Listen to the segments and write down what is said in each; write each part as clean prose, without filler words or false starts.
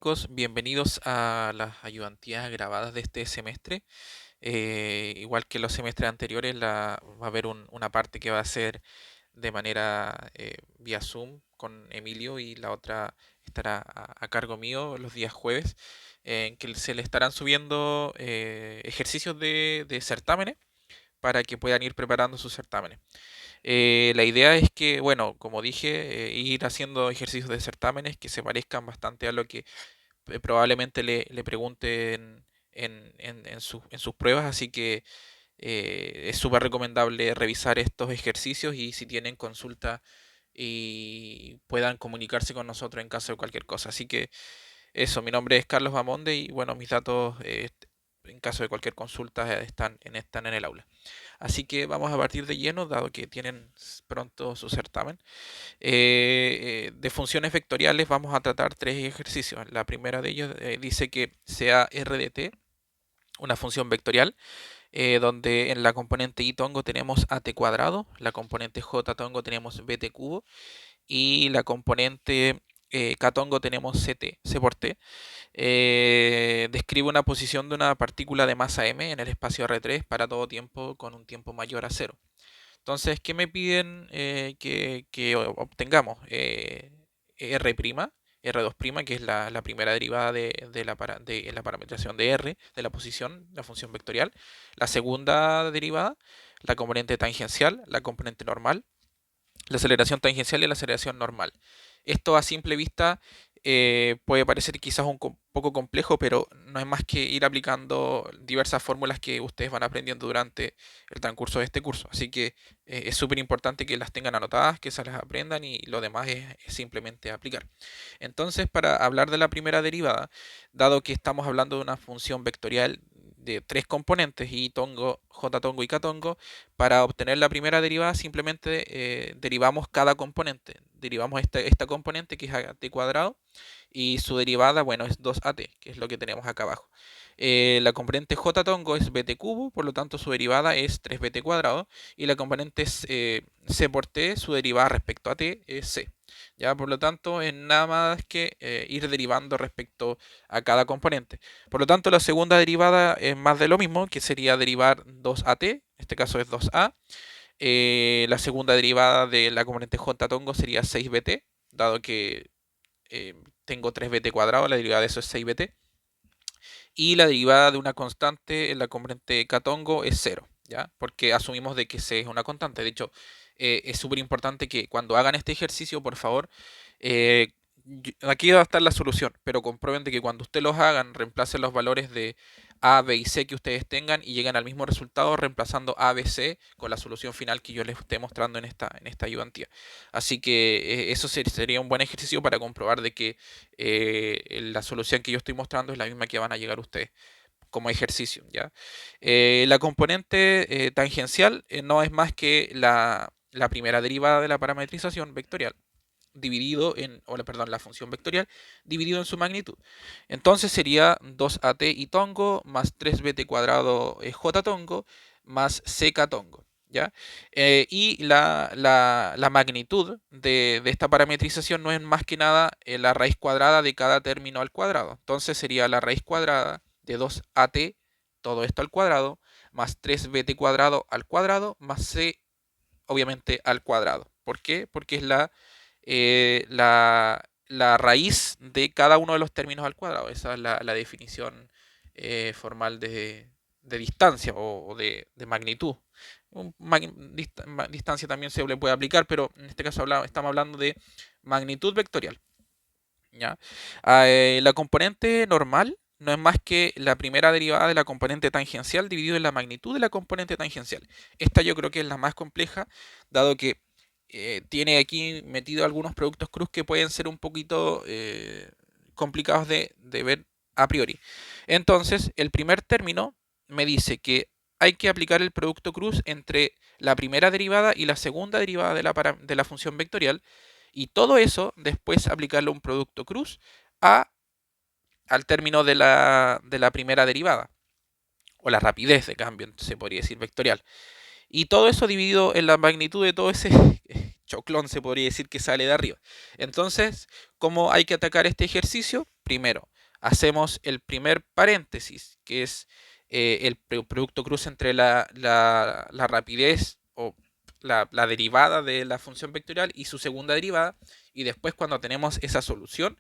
Chicos, bienvenidos a las ayudantías grabadas de este semestre. Igual que los semestres anteriores, va a haber una parte que va a ser de manera vía Zoom con Emilio y la otra estará a cargo mío los días jueves, en que se le estarán subiendo ejercicios de certámenes para que puedan ir preparando sus certámenes. La idea es que, bueno, como dije, ir haciendo ejercicios de certámenes que se parezcan bastante a lo que probablemente le pregunten en sus pruebas, así que es súper recomendable revisar estos ejercicios y si tienen consulta y puedan comunicarse con nosotros en caso de cualquier cosa. Así que eso, mi nombre es Carlos Bamonde y bueno, mis datos en caso de cualquier consulta están en el aula. Así que vamos a partir de lleno, dado que tienen pronto su certamen. De funciones vectoriales vamos a tratar tres ejercicios. La primera de ellos dice que sea RDT, una función vectorial, donde en la componente i tongo tenemos at cuadrado, la componente j tongo tenemos bt cubo y la componente k tongo tenemos c por t. Describe una posición de una partícula de masa m en el espacio R3 para todo tiempo con un tiempo mayor a cero. Entonces, ¿qué me piden que obtengamos? R', R2', que es la primera derivada de la parametración de R, de la posición, la función vectorial. La segunda derivada, la componente tangencial, la componente normal, la aceleración tangencial y la aceleración normal. Esto a simple vista puede parecer quizás poco complejo, pero no es más que ir aplicando diversas fórmulas que ustedes van aprendiendo durante el transcurso de este curso. Así que es súper importante que las tengan anotadas, que se las aprendan y lo demás es simplemente aplicar. Entonces, para hablar de la primera derivada, dado que estamos hablando de una función vectorial de tres componentes, i tongo, j tongo y k tongo, para obtener la primera derivada simplemente derivamos cada componente. Derivamos esta componente que es at cuadrado y su derivada, bueno, es 2at, que es lo que tenemos acá abajo. La componente j tongo es bt cubo, por lo tanto su derivada es 3bt cuadrado. Y la componente c por t, su derivada respecto a t es c. ¿Ya? Por lo tanto, es nada más que ir derivando respecto a cada componente. Por lo tanto, la segunda derivada es más de lo mismo, que sería derivar 2at, en este caso es 2a. La segunda derivada de la componente j tongo sería 6bt, dado que tengo 3bt cuadrado, la derivada de eso es 6bt. Y la derivada de una constante en la componente k tongo es 0, ¿ya? Porque asumimos de que c es una constante. De hecho, es súper importante que cuando hagan este ejercicio, por favor, aquí va a estar la solución, pero comprueben de que cuando ustedes los hagan, reemplacen los valores de a, b y c que ustedes tengan y lleguen al mismo resultado reemplazando a, b, c con la solución final que yo les esté mostrando en esta ayudantía. Así que eso sería un buen ejercicio para comprobar de que la solución que yo estoy mostrando es la misma que van a llegar ustedes como ejercicio, ¿ya? La componente tangencial no es más que la primera derivada de la parametrización vectorial dividido la función vectorial dividido en su magnitud. Entonces sería 2at y tongo más 3bt cuadrado j tongo más ck tongo. ¿Ya? Y la magnitud de esta parametrización no es más que nada la raíz cuadrada de cada término al cuadrado. Entonces sería la raíz cuadrada de 2at, todo esto al cuadrado, más 3bt cuadrado al cuadrado, más c, obviamente, al cuadrado. ¿Por qué? Porque es la raíz de cada uno de los términos al cuadrado. Esa es la definición formal de distancia o de magnitud. Distancia también se le puede aplicar, pero en este caso estamos hablando de magnitud vectorial. ¿Ya? La componente normal no es más que la primera derivada de la componente tangencial dividido en la magnitud de la componente tangencial. Esta yo creo que es la más compleja, dado que tiene aquí metido algunos productos cruz que pueden ser un poquito complicados de ver a priori. Entonces, el primer término me dice que hay que aplicar el producto cruz entre la primera derivada y la segunda derivada de la función vectorial, y todo eso después aplicarle un producto cruz al término de la primera derivada, o la rapidez de cambio, se podría decir vectorial. Y todo eso dividido en la magnitud de todo ese choclón, se podría decir, que sale de arriba. Entonces, ¿cómo hay que atacar este ejercicio? primero, hacemos el primer paréntesis, que es el producto cruz entre la rapidez o la derivada de la función vectorial y su segunda derivada, y después cuando tenemos esa solución,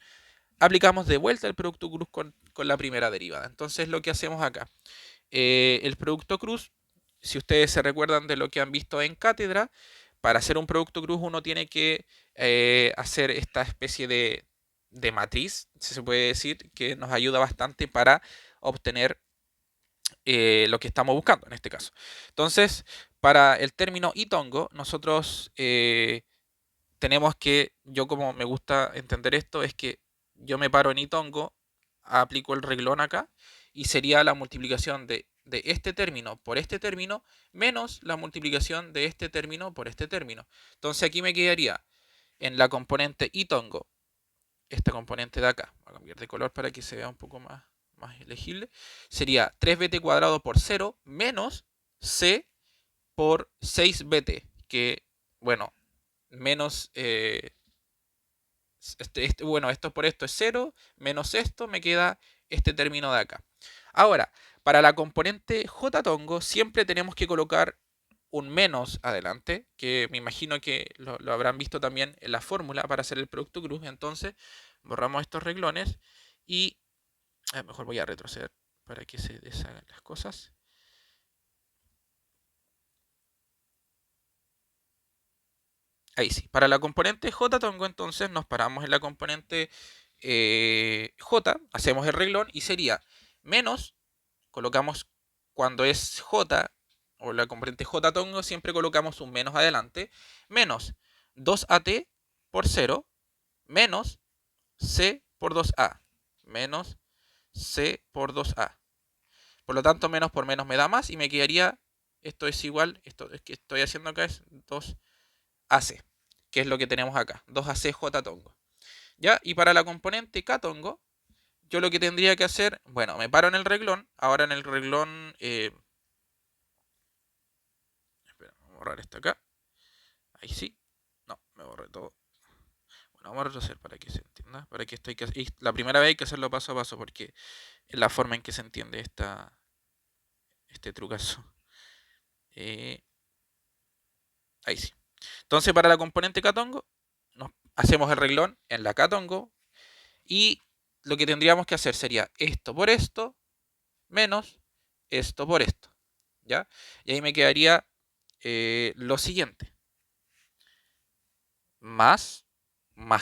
aplicamos de vuelta el producto cruz con la primera derivada. Entonces lo que hacemos acá, el producto cruz, si ustedes se recuerdan de lo que han visto en cátedra, para hacer un producto cruz uno tiene que hacer esta especie de matriz, si se puede decir, que nos ayuda bastante para obtener lo que estamos buscando en este caso. Entonces, para el término itongo, nosotros tenemos que, yo como me gusta entender esto, es que yo me paro en itongo, aplico el reglón acá, y sería la multiplicación de este término por este término, menos la multiplicación de este término por este término. Entonces aquí me quedaría en la componente itongo, esta componente de acá, voy a cambiar de color para que se vea un poco más legible, sería 3bt cuadrado por 0 menos c por 6bt, que, bueno, menos, bueno, esto por esto es 0, menos esto, me queda este término de acá. Ahora, para la componente jtongo siempre tenemos que colocar un menos adelante, que me imagino que lo habrán visto también en la fórmula para hacer el producto cruz. Entonces, borramos estos reglones y mejor voy a retroceder para que se deshagan las cosas. Ahí sí, para la componente jtongo entonces nos paramos en la componente j, hacemos el reglón y sería menos, colocamos cuando es j o la componente jtongo siempre colocamos un menos adelante, menos 2at por 0 menos c por 2a, menos c por 2a. Por lo tanto, menos por menos me da más y me quedaría, esto es igual, esto que estoy haciendo acá es 2ac, que es lo que tenemos acá, 2ac jtongo. ¿Ya? Y para la componente ktongo, yo lo que tendría que hacer, bueno, me paro en el reglón, ahora en el reglón, espera, voy a borrar esto acá, ahí sí, no, me borré todo. Bueno, vamos a retroceder para que se entienda, para que esto hay que, y la primera vez hay que hacerlo paso a paso porque es la forma en que se entiende este trucazo. Ahí sí. Entonces para la componente ktongo, hacemos el reglón en la ktongo y lo que tendríamos que hacer sería esto por esto menos esto por esto. ¿Ya? Y ahí me quedaría lo siguiente. Más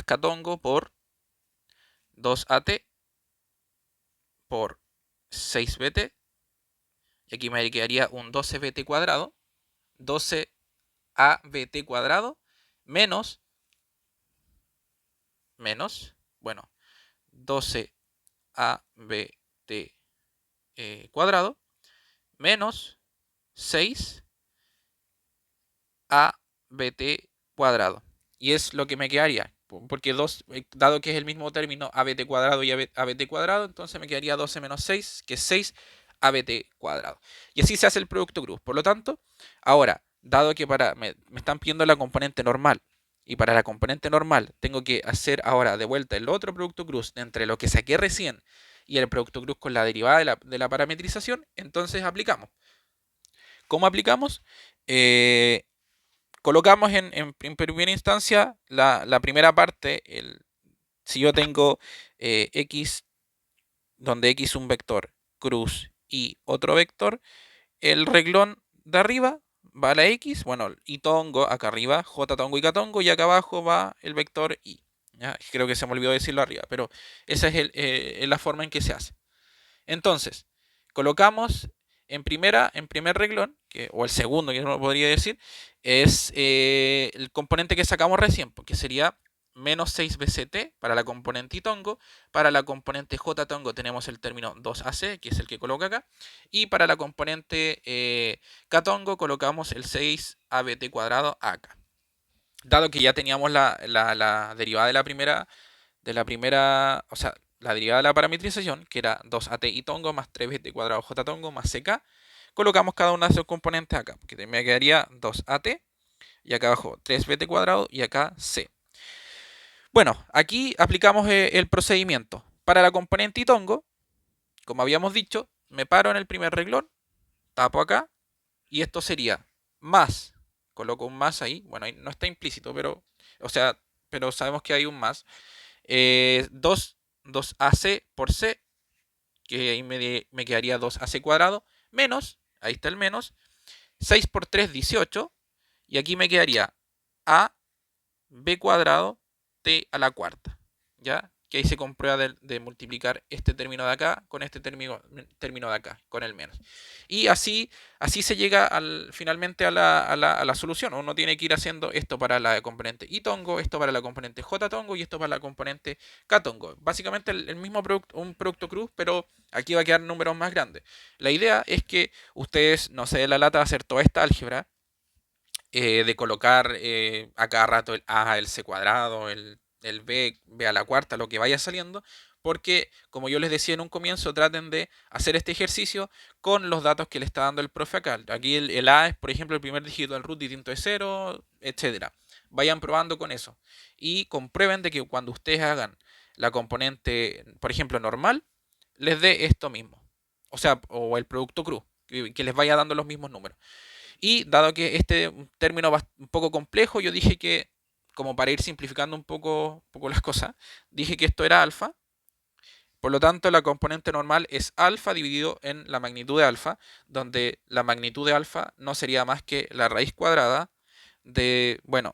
ktongo por 2at por 6bt. Y aquí me quedaría un 12bt cuadrado. 12abt cuadrado menos, bueno, 12abt cuadrado menos 6abt cuadrado. Y es lo que me quedaría, porque dado que es el mismo término abt cuadrado y abt cuadrado, entonces me quedaría 12 menos 6, que es 6abt cuadrado. Y así se hace el producto cruz. Por lo tanto, ahora, dado que me están pidiendo la componente normal, y para la componente normal tengo que hacer ahora de vuelta el otro producto cruz entre lo que saqué recién y el producto cruz con la derivada de la parametrización, entonces aplicamos. ¿Cómo aplicamos? Colocamos en primera instancia la primera parte, si yo tengo x, donde x es un vector, cruz y otro vector, el reglón de arriba va la x, bueno, y tongo acá arriba, jtongo y ktongo, y acá abajo va el vector y. ¿Ya? Creo que se me olvidó decirlo arriba, pero esa es la forma en que se hace. Entonces, colocamos en primer reglón, o el segundo, que uno podría decir, es el componente que sacamos recién, porque sería menos 6bct para la componente itongo. Para la componente jtongo tenemos el término 2ac, que es el que coloca acá. Y para la componente ktongo colocamos el 6abt cuadrado acá. Dado que ya teníamos la derivada de la primera, o sea, la derivada de la parametrización, que era 2at itongo más 3bt cuadrado jtongo más ck, colocamos cada una de sus componentes acá, porque me quedaría 2at, y acá abajo 3bt cuadrado, y acá c. Bueno, aquí aplicamos el procedimiento. Para la componente y tongo, como habíamos dicho, me paro en el primer renglón, tapo acá, y esto sería más, coloco un más ahí, bueno, ahí no está implícito, pero, o sea, pero sabemos que hay un más, 2ac por c, que ahí me quedaría 2ac cuadrado, menos, ahí está el menos, 6 por 3, 18, y aquí me quedaría a b cuadrado t a la cuarta, ¿ya? Que ahí se comprueba de multiplicar este término de acá con este término de acá, con el menos. Y así se llega finalmente a la solución. Uno tiene que ir haciendo esto para la componente y tongo, esto para la componente j tongo y esto para la componente k tongo. Básicamente el mismo producto, un producto cruz, pero aquí va a quedar números más grandes. La idea es que ustedes no se den la lata de hacer toda esta álgebra, de colocar a cada rato el a, el c cuadrado, el b a la cuarta, lo que vaya saliendo, porque como yo les decía en un comienzo, traten de hacer este ejercicio con los datos que le está dando el profe acá. Aquí el a es, por ejemplo, el primer dígito del root distinto de 0, etcétera. Vayan probando con eso y comprueben de que cuando ustedes hagan la componente, por ejemplo, normal, les dé esto mismo. O sea, o el producto cruz, que les vaya dando los mismos números. Y dado que este término va un poco complejo, yo dije que, como para ir simplificando un poco las cosas, dije que esto era alfa. Por lo tanto, la componente normal es alfa dividido en la magnitud de alfa, donde la magnitud de alfa no sería más que la raíz cuadrada de, bueno,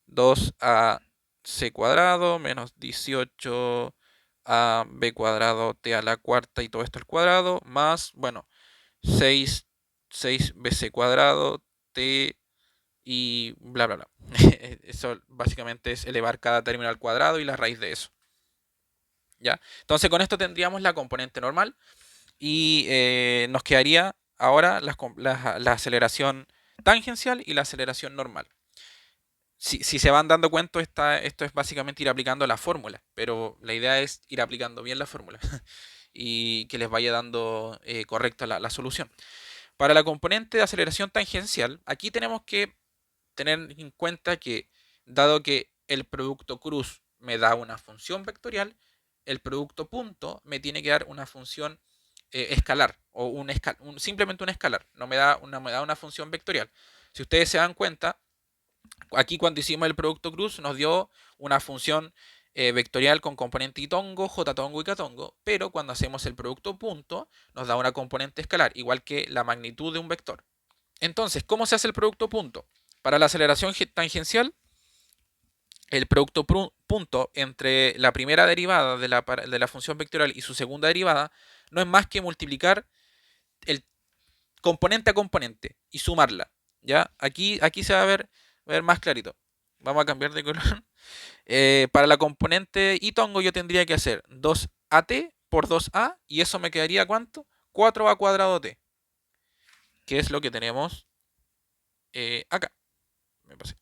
2a c cuadrado menos 18 a b cuadrado t a la cuarta y todo esto al cuadrado, más, bueno, 6, 6bc cuadrado t y bla, bla, bla. Eso básicamente es elevar cada término al cuadrado y la raíz de eso. ¿Ya? Entonces con esto tendríamos la componente normal y nos quedaría ahora la aceleración tangencial y la aceleración normal. Si se van dando cuenta, esto es básicamente ir aplicando la fórmula, pero la idea es ir aplicando bien la fórmula y que les vaya dando correcta la solución. Para la componente de aceleración tangencial, aquí tenemos que tener en cuenta que, dado que el producto cruz me da una función vectorial, el producto punto me tiene que dar una función escalar o simplemente un escalar, no me da una función vectorial. Si ustedes se dan cuenta, aquí cuando hicimos el producto cruz nos dio una función vectorial con componente y tongo, j tongo y k tongo, pero cuando hacemos el producto punto nos da una componente escalar, igual que la magnitud de un vector. Entonces, ¿cómo se hace el producto punto? Para la aceleración tangencial, el producto punto entre la primera derivada de la función vectorial y su segunda derivada no es más que multiplicar el componente a componente y sumarla. ¿Ya? Aquí se va a ver más clarito. Vamos a cambiar de color. Para la componente y tongo yo tendría que hacer 2at por 2a y eso me quedaría ¿cuánto? 4a cuadrado t, que es lo que tenemos acá. Me pasé.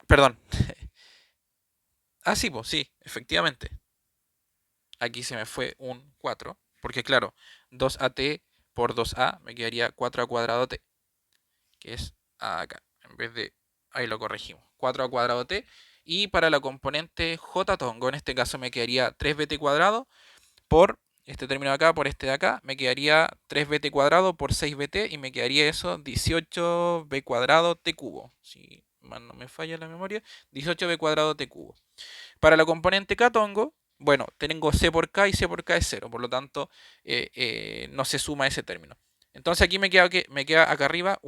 Perdón. Ah, sí, pues sí, efectivamente. Aquí se me fue un 4, porque claro, 2at por 2a me quedaría 4a cuadrado t, que es acá. En vez de, ahí lo corregimos, 4a cuadrado t. Y para la componente j tongo, en este caso me quedaría 3bt cuadrado por este término de acá, por este de acá, me quedaría 3bt cuadrado por 6bt y me quedaría eso 18b cuadrado t cubo. Si mal no me falla la memoria, 18b cuadrado t cubo. Para la componente k tongo, bueno, tengo c por k y c por k es 0, por lo tanto no se suma ese término. Entonces aquí me queda acá arriba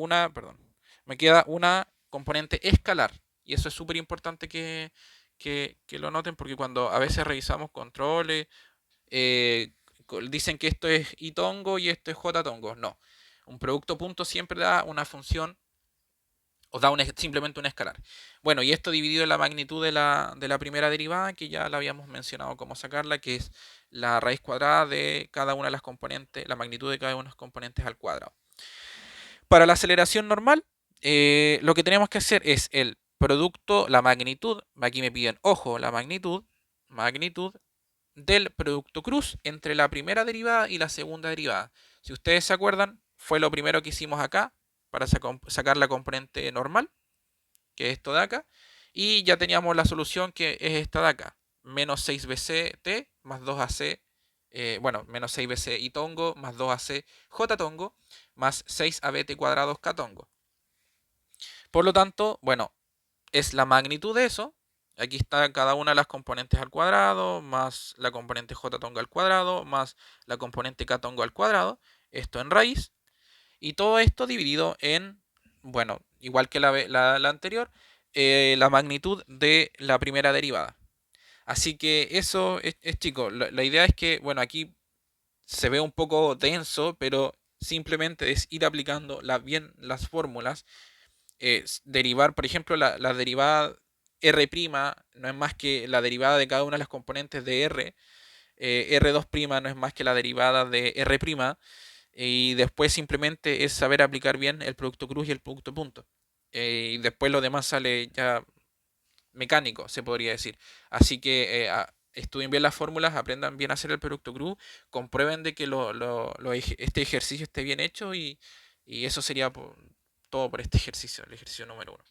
me queda una componente escalar. Y eso es súper importante que lo noten porque cuando a veces revisamos controles, eh, dicen que esto es y tongo y esto es j tongo. No, un producto punto siempre da una función os da simplemente un escalar. Bueno, y esto dividido en la magnitud de la primera derivada, que ya la habíamos mencionado cómo sacarla, que es la raíz cuadrada de cada una de las componentes, la magnitud de cada una de las componentes al cuadrado. Para la aceleración normal, lo que tenemos que hacer es el producto, la magnitud, aquí me piden, ojo, la magnitud del producto cruz entre la primera derivada y la segunda derivada. Si ustedes se acuerdan, fue lo primero que hicimos acá para sacar la componente normal, que es esto de acá, Y ya teníamos la solución que es esta de acá. Menos 6bc más 2ac, bueno, menos 6bc y tongo más 2ac j tongo más 6abt cuadrados k tongo. Por lo tanto, bueno, es la magnitud de eso. Aquí está cada una de las componentes al cuadrado, más la componente j tongo al cuadrado, más la componente k tongo al cuadrado. Esto en raíz. Y todo esto dividido en, bueno, igual que la anterior, la magnitud de la primera derivada. Así que eso es chico. La idea es que, bueno, aquí se ve un poco denso, pero simplemente es ir aplicando bien las fórmulas. Derivar, por ejemplo, la derivada R' no es más que la derivada de cada una de las componentes de R. R2' no es más que la derivada de R'. Y después simplemente es saber aplicar bien el producto cruz y el producto punto. Y después lo demás sale ya mecánico, se podría decir. Así que estudien bien las fórmulas, aprendan bien a hacer el producto cruz, comprueben de que este ejercicio esté bien hecho y eso sería todo por este ejercicio, el ejercicio número 1.